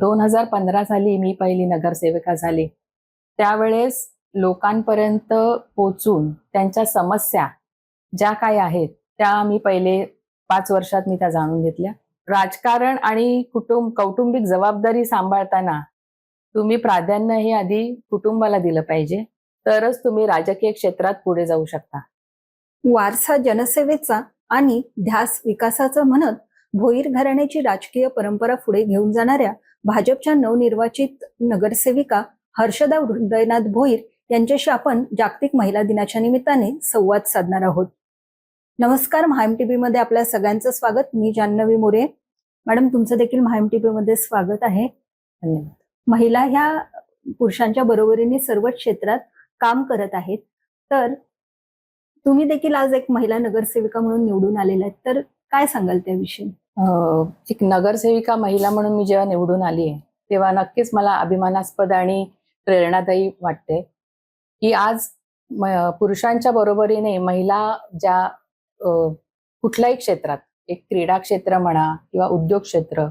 2015 साली मी पहिली नगरसेविका झाली. त्यावेळेस लोकांपर्यंत पोहोचून त्यांच्या समस्या ज्या काही आहेत, त्या मी पहिले 5 वर्षात मी त्या जाणून घेतल्या. राजकारण आणि कौटुंबिक जबाबदारी सांभाळताना तुम्ही प्राधान्य हे आधी कुटुंबाला दिलं पाहिजे, तरच तुम्ही राजकीय क्षेत्रात पुढे जाऊ शकता. वारसा जनसेवेचा आणि ध्यास विकासाचा म्हणत भोईर घराण्याची राजकीय परंपरा पुढे घेऊन जाणाऱ्या भाजपच्या नवनिर्वाचित नगरसेविका हर्षदा हृदयनाथ भोईर यांच्याशी आपण जागतिक महिला दिनाच्या निमित्ताने संवाद साधणार आहोत. नमस्कार, महाएम टीव्ही मध्ये आपल्या सगळ्यांचं स्वागत. मी जान्हवी मोरे. मॅडम, तुमचं देखील महाएम टीव्ही मध्ये स्वागत आहे. धन्यवाद. महिला ह्या पुरुषांच्या बरोबरीने सर्व क्षेत्रात काम करत आहेत, तर तुम्ही देखील आज एक महिला नगरसेविका म्हणून निवडून आलेल्या आहेत, तर काय सांगाल त्याविषयी? एक नगरसेविका महिला म्हणून मी जेव्हा निवडून आली आहे, तेव्हा नक्कीच मला अभिमानास्पद आणि प्रेरणादायी वाटते की आज पुरुषांच्या बरोबरीने महिला ज्या कुठल्याही क्षेत्रात, एक क्रीडा क्षेत्र म्हणा किंवा उद्योग क्षेत्र,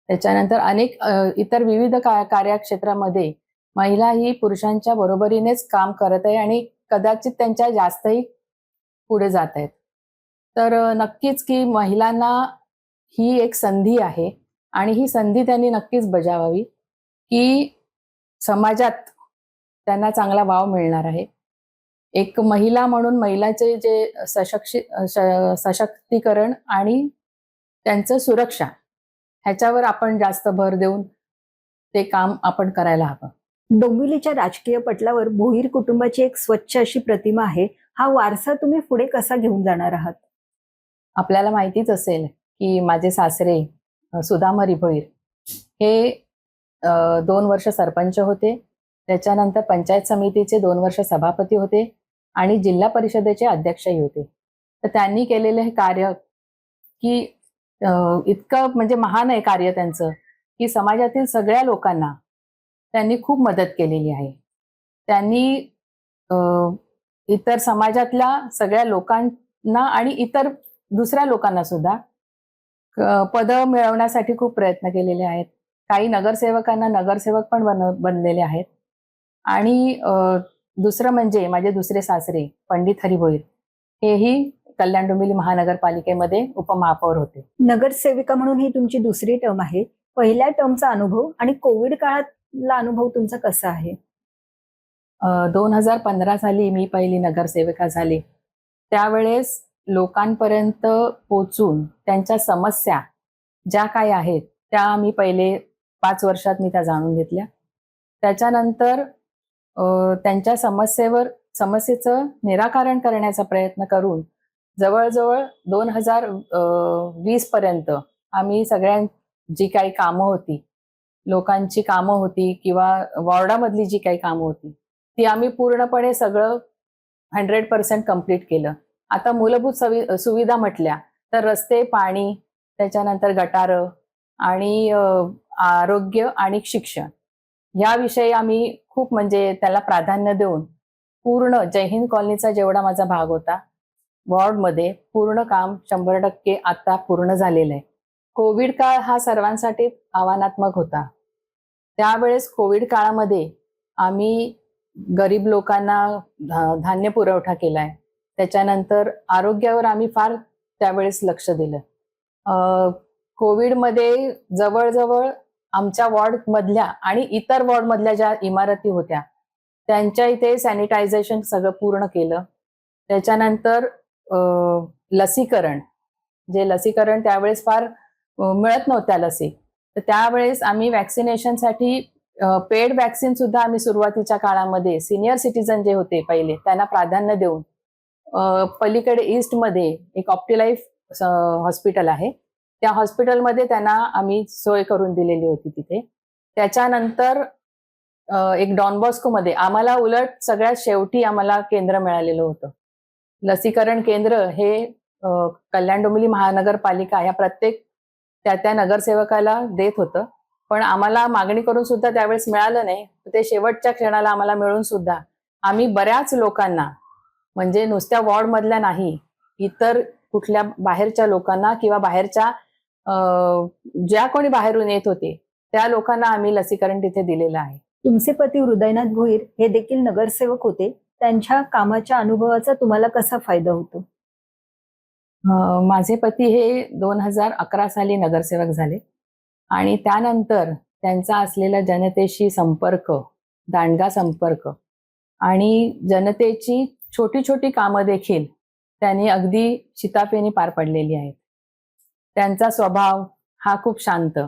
त्याच्यानंतर अनेक इतर विविध कार्यक्षेत्रामध्ये महिला ही पुरुषांच्या बरोबरीनेच काम करत आहे आणि कदाचित त्यांच्या जास्तही पुढे जात आहेत. तर नक्कीच की महिलांना ही एक संधी आहे आणि ही संधी त्यांनी नक्कीच बजावावी की समाजात त्यांना चांगला वाव मिळणार आहे. एक महिला म्हणून महिलाचे जे सशक्तीकरण आणि त्यांचं सुरक्षा ह्याच्यावर आपण जास्त भर देऊन ते काम आपण करायला हवं. डोंबिवलीच्या राजकीय पटलावर भोईर कुटुंबाची एक स्वच्छ अशी प्रतिमा आहे. हा वारसा तुम्ही पुढे कसा घेऊन जाणार आहात? आपल्याला माहितीच असेल की माझे सासरे सुधामरी भोईर हे 2 वर्ष सरपंच होते, त्याच्यानंतर पंचायत समितीचे 2 वर्ष सभापती होते आणि जिल्हा परिषदेचे अध्यक्षही होते. तर त्यांनी केलेले हे कार्य की इतकं म्हणजे महान आहे कार्य त्यांचं की समाजातील सगळ्या लोकांना त्यांनी खूप मदत केलेली आहे. त्यांनी इतर समाजातल्या सगळ्या लोकांना आणि इतर दुसऱ्या लोकांना सुद्धा पद मिळवण्यासाठी खूप प्रयत्न केलेले आहेत. काही नगरसेवकांना नगरसेवक पण बनलेले आहेत. आणि दुसरं म्हणजे माझे दुसरे सासरे पंडित हरी भोईर हेही कल्याण डोंबिवली महानगरपालिकेमध्ये उपमहापौर होते. नगरसेविका म्हणून ही तुमची दुसरी टर्म आहे. पहिल्या टर्मचा अनुभव आणि कोविड काळातला अनुभव तुमचा कसा आहे? 2015 साली मी पहिली नगरसेविका झाली. त्यावेळेस लोकांपर्यंत पोहोचून त्यांच्या समस्या ज्या काही आहेत, त्या मी पहिले 5 वर्षात मी त्या जाणून घेतल्या. त्याच्यानंतर त्यांच्या समस्येचं निराकरण करण्याचा प्रयत्न करून जवळजवळ 2020 पर्यंत आम्ही जी काही कामं होती, लोकांची कामं होती किंवा वॉर्डामधली जी काही कामं होती, ती आम्ही पूर्णपणे सगळं 100% कंप्लीट केलं. आता मूलभूत सुविधा म्हटल्या तर रस्ते, पाणी, त्याच्यानंतर गटारं आणि आरोग्य आणि शिक्षण याविषयी आम्ही खूप म्हणजे त्याला प्राधान्य देऊन पूर्ण जय हिंद कॉलनीचा जेवढा माझा भाग होता वॉर्डमध्ये पूर्ण काम 100% आता पूर्ण झालेलं आहे. कोविड काळ हा सर्वांसाठी आव्हानात्मक होता. त्यावेळेस कोविड काळामध्ये आम्ही गरीब लोकांना धान्य पुरवठा केलाय. त्याच्यानंतर आरोग्यावर आम्ही फार त्यावेळेस लक्ष दिलं. कोविडमध्ये जवळजवळ आमच्या वॉर्डमधल्या आणि इतर वॉर्डमधल्या ज्या इमारती होत्या त्यांच्या इथे सॅनिटायझेशन सगळं पूर्ण केलं. त्याच्यानंतर लसीकरण त्यावेळेस फार मिळत नव्हत्या लसी, तर त्यावेळेस आम्ही वॅक्सिनेशनसाठी पेड वॅक्सिन सुद्धा आम्ही सुरुवातीच्या काळामध्ये सिनियर सिटीजन जे होते पहिले त्यांना प्राधान्य देऊन पलीकडे ईस्टमध्ये एक ऑप्टिलाईफ हॉस्पिटल आहे, त्या हॉस्पिटलमध्ये त्यांना आम्ही सोय करून दिलेली होती तिथे. त्याच्यानंतर एक डॉन बॉस्कोमध्ये आम्हाला उलट सगळ्यात शेवटी आम्हाला केंद्र मिळालेलं होतं. लसीकरण केंद्र हे कल्याण डोंबिवली महानगरपालिका या प्रत्येक त्या नगरसेवकाला देत होतं, पण आम्हाला मागणी करून सुद्धा त्यावेळेस मिळालं नाही. ते शेवटच्या क्षणाला आम्हाला मिळून सुद्धा आम्ही बऱ्याच लोकांना, म्हणजे नुसत्या वॉर्डमधल्या नाही, इतर कुठल्या बाहेरच्या लोकांना किंवा बाहेरच्या ज्या कोणी बाहेरून येत होते त्या लोकांना आम्ही लसीकरण तिथे दिलेलं आहे. तुमचे पती हृदयनाथ भोईर हे देखील नगरसेवक होते. त्यांच्या कामाच्या अनुभवाचा तुम्हाला कसा फायदा होतो? माझे पती हे 2011 साली नगरसेवक झाले आणि त्यानंतर त्यांचा असलेला जनतेशी संपर्क, दांडगा संपर्क आणि जनतेची छोटी छोटी कामं देखील त्यांनी अगदी शिताफेने पार पडलेली आहेत. त्यांचा स्वभाव हा खूप शांत,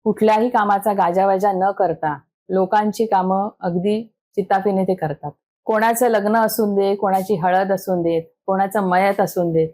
कुठल्याही कामाचा गाजावाजा न करता लोकांची कामं अगदी शिताफेने ते करतात. कोणाचं लग्न असून दे, कोणाची हळद असून देत, कोणाचं मयत असून देत,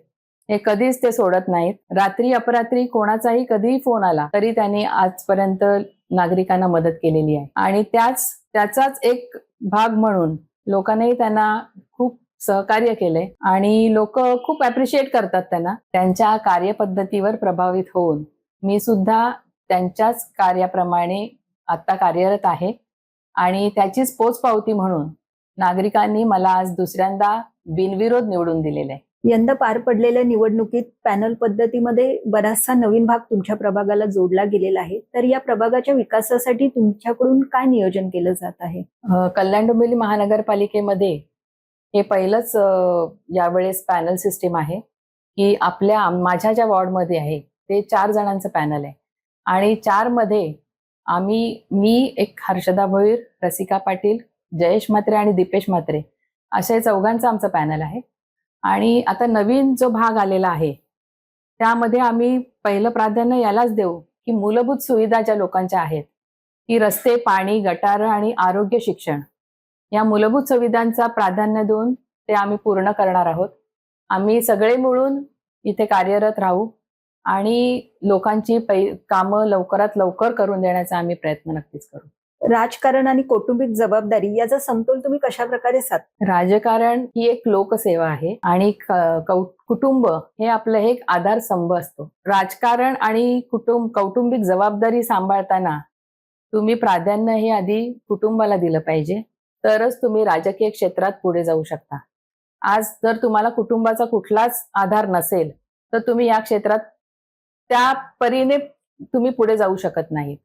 हे कधीच ते सोडत नाहीत. रात्री अपरात्री कोणाचाही कधीही फोन आला तरी त्यांनी आजपर्यंत नागरिकांना मदत केलेली आहे आणि त्याचाच एक भाग म्हणून लोकांनाही त्यांना खूप सहकार्य केले आणि लोक खूप अप्रिशिएट करतात त्यांना. त्यांच्या कार्यपद्धतीवर प्रभावित होऊन मी सुद्धा त्यांच्याच कार्याप्रमाणे आता कार्यरत आहे आणि त्याचीच पोचपावती म्हणून नागरिकांनी मला आज दुसऱ्यांदा बिनविरोध निवडून दिलेलं आहे. यंदा पार पडलेल्या निवडणुकीत पॅनल पद्धतीमध्ये बराचसा नवीन भाग तुमच्या प्रभागाला जोडला गेलेला आहे. तर या प्रभागाच्या विकासासाठी तुमच्याकडून काय नियोजन केलं जात आहे? कल्याण डोंबिवली महानगरपालिकेमध्ये हे पहिलंच यावेळेस पॅनल सिस्टीम आहे की माझ्या ज्या वॉर्डमध्ये आहे ते 4 जणांचं पॅनल आहे आणि 4 मध्ये मी एक हर्षदा भोईर, रसिका पाटील, जयेश म्हात्रे आणि दीपेश म्हात्रे असे 4घांचं आमचं पॅनल आहे. आणि आता नवीन जो भाग आलेला आहे त्यामध्ये आम्ही पहिलं प्राधान्य यालाच देऊ की मूलभूत सुविधा ज्या लोकांच्या आहेत की रस्ते, पाणी, गटार आणि आरोग्य, शिक्षण या मूलभूत सुविधांचा प्राधान्य देऊन ते आम्ही पूर्ण करणार आहोत. आम्ही सगळे मिळून इथे कार्यरत राहू आणि लोकांची कामं लवकरात लवकर करून देण्याचा आम्ही प्रयत्न नक्कीच करू. राजकारण आणि कौटुंबिक जबाबदारी याचा समतोल तुम्ही कशा प्रकारे साधता? राजकारण ही एक लोकसेवा आहे आणि कुटुंब हे आपलं एक आधारस्तंभ असतो. राजकारण आणि कौटुंबिक जबाबदारी सांभाळताना तुम्ही प्राधान्य हे आधी कुटुंबाला दिलं पाहिजे, तरच तुम्ही राजकीय क्षेत्रात पुढे जाऊ शकता. आज जर तुम्हाला कुटुंबाचा कुठलाच आधार नसेल तर तुम्ही या क्षेत्रात त्या परीने तुम्ही पुढे जाऊ शकत नाही.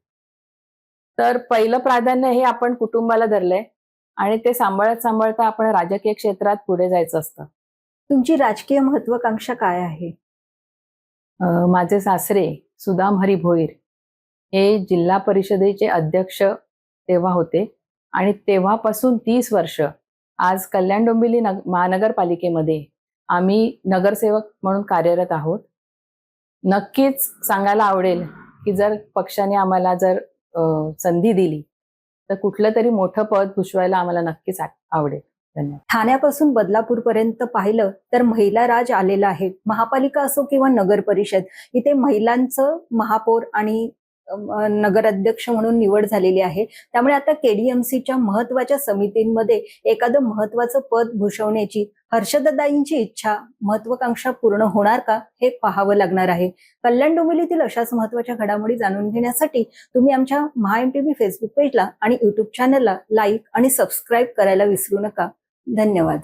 तर पहिलं प्राधान्य हे आपण कुटुंबाला धरलंय आणि ते सांभाळता आपण राजकीय क्षेत्रात पुढे जायचं असतं. तुमची राजकीय महत्वाकांक्षा काय आहे? माझे सासरे सुदाम हरी भोईर हे जिल्हा परिषदेचे अध्यक्ष तेव्हा होते आणि तेव्हापासून 30 वर्ष आज कल्याण डोंबिवली महानगरपालिकेमध्ये आम्ही नगरसेवक म्हणून कार्यरत आहोत. नक्कीच सांगायला आवडेल की जर पक्षाने आम्हाला जर संधी दिली तर कुठलं तरी मोठं पद भूषवायला आम्हाला नक्कीच आवडेल. धन्यवाद. ठाण्यापासून बदलापूर पर्यंत पाहिलं तर महिला राज आलेला आहे. महापालिका असो किंवा नगर परिषद, इथे महिलांचं महापौर आणि नगराध्यक्ष म्हणून निवड झालेली आहे. त्यामुळे आता केडीएमसीच्या महत्वाच्या समितींमध्ये एखादं महत्वाचं पद भूषवण्याची हर्षदादाईंची इच्छा, महत्वाकांक्षा पूर्ण होणार का हे पाहावं लागणार आहे. कल्याण डोंबिवलीतील अशाच महत्वाच्या घडामोडी जाणून घेण्यासाठी तुम्ही आमच्या MHA-MTV फेसबुक पेजला आणि युट्यूब चॅनलला लाईक आणि सबस्क्राईब करायला विसरू नका. धन्यवाद.